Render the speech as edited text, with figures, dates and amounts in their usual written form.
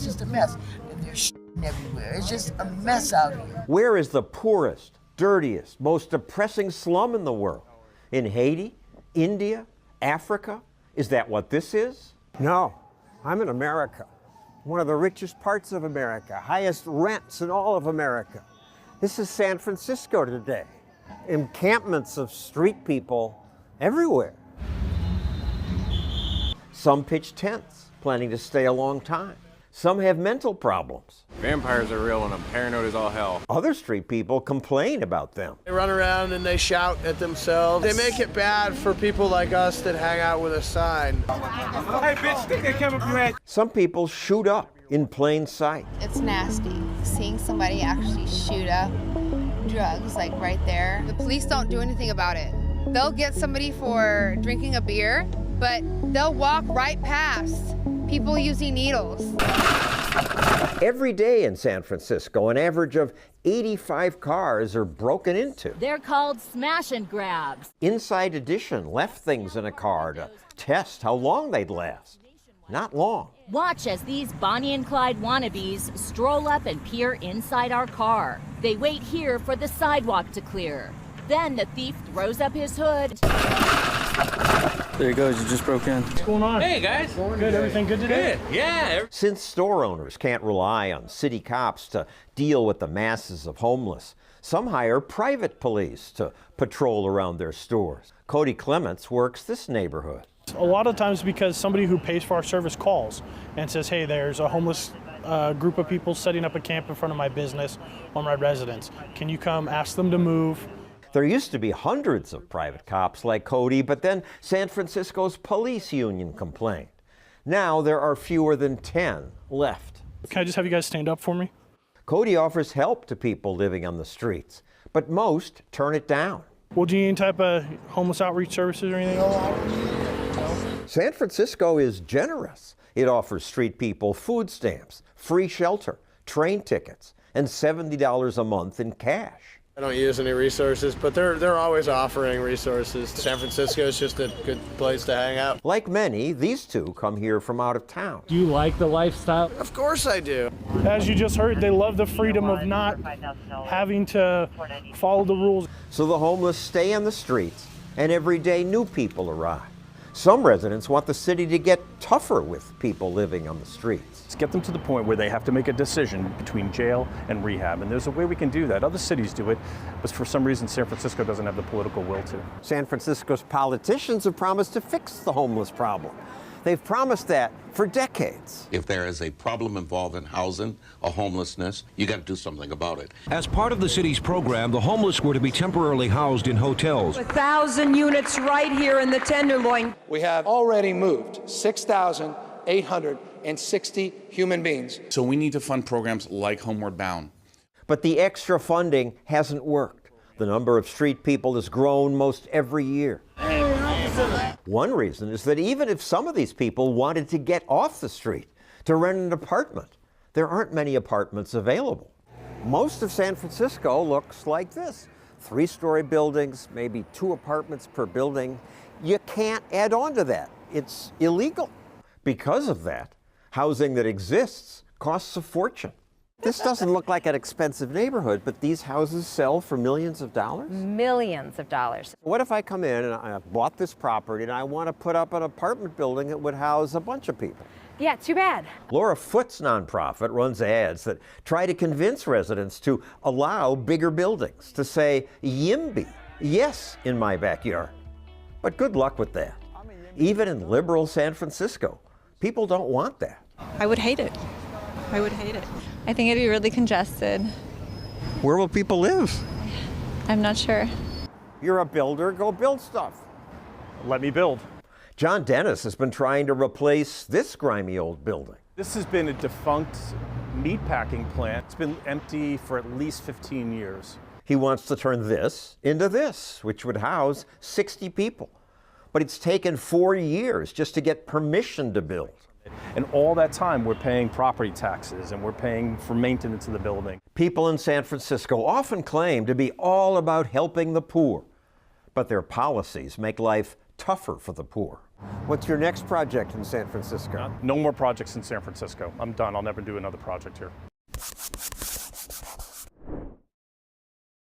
just a mess. There's everywhere. It's just a mess out here. Where is the poorest, dirtiest, most depressing slum in the world? In Haiti? India? Africa? Is that what this is? No, I'm in America. One of the richest parts of America, highest rents in all of America. This is San Francisco today. Encampments of street people everywhere. Some pitch tents, planning to stay a long time. Some have mental problems. Vampires are real and I'm paranoid as all hell. Other street people complain about them. They run around and they shout at themselves. They make it bad for people like us that hang out with a sign. Hey bitch, stick that camera up your head. Some people shoot up in plain sight. It's nasty seeing somebody actually shoot up drugs like right there. The police don't do anything about it. They'll get somebody for drinking a beer, but they'll walk right past people using needles. Every day in San Francisco, an average of 85 cars are broken into. They're called smash and grabs. Inside Edition left things in a car to test how long they'd last. Not long. Watch as these Bonnie and Clyde wannabes stroll up and peer inside our car. They wait here for the sidewalk to clear. Then the thief throws up his hood. There he goes, you just broke in. What's going on? Hey guys. Good, everything good today? Good, yeah. Since store owners can't rely on city cops to deal with the masses of homeless, some hire private police to patrol around their stores. Cody Clements works this neighborhood. A lot of times because somebody who pays for our service calls and says, hey, there's a homeless group of people setting up a camp in front of my business or my residence. Can you come ask them to move? There used to be hundreds of private cops like Cody, but then San Francisco's police union complained. Now there are fewer than 10 left. Can I just have you guys stand up for me? Cody offers help to people living on the streets, but most turn it down. Well, do you need any type of homeless outreach services or anything? San Francisco is generous. It offers street people food stamps, free shelter, train tickets, and $70 a month in cash. I don't use any resources, but they're always offering resources. San Francisco is just a good place to hang out. Like many, these two come here from out of town. Do you like the lifestyle? Of course I do. As you just heard, they love the freedom of not having to follow the rules. So the homeless stay on the streets, and every day new people arrive. Some residents want the city to get tougher with people living on the streets. Let's get them to the point where they have to make a decision between jail and rehab, and there's a way we can do that. Other cities do it, but for some reason San Francisco doesn't have the political will to. San Francisco's politicians have promised to fix the homeless problem. They've promised that for decades. If there is a problem involved in housing or homelessness, you got to do something about it. As part of the city's program, the homeless were to be temporarily housed in hotels. 1,000 units right here in the Tenderloin. We have already moved 6,860 human beings. So we need to fund programs like Homeward Bound. But the extra funding hasn't worked. The number of street people has grown most every year. One reason is that even if some of these people wanted to get off the street to rent an apartment, there aren't many apartments available. Most of San Francisco looks like this. 3-story buildings, maybe 2 apartments per building. You can't add on to that. It's illegal. Because of that, housing that exists costs a fortune. This doesn't look like an expensive neighborhood, but these houses sell for millions of dollars? Millions of dollars. What if I come in and I bought this property and I want to put up an apartment building that would house a bunch of people? Yeah, too bad. Laura Foote's nonprofit runs ads that try to convince residents to allow bigger buildings, to say YIMBY, yes, in my backyard. But good luck with that. Even in liberal San Francisco, people don't want that. I would hate it. I would hate it. I think it'd be really congested. Where will people live? I'm not sure. You're a builder, go build stuff. Let me build. John Dennis has been trying to replace this grimy old building. This has been a defunct meatpacking plant. It's been empty for at least 15 years. He wants to turn this into this, which would house 60 people. But it's taken 4 years just to get permission to build. And all that time, we're paying property taxes and we're paying for maintenance of the building. People in San Francisco often claim to be all about helping the poor, but their policies make life tougher for the poor. What's your next project in San Francisco? No more projects in San Francisco. I'm done. I'll never do another project here.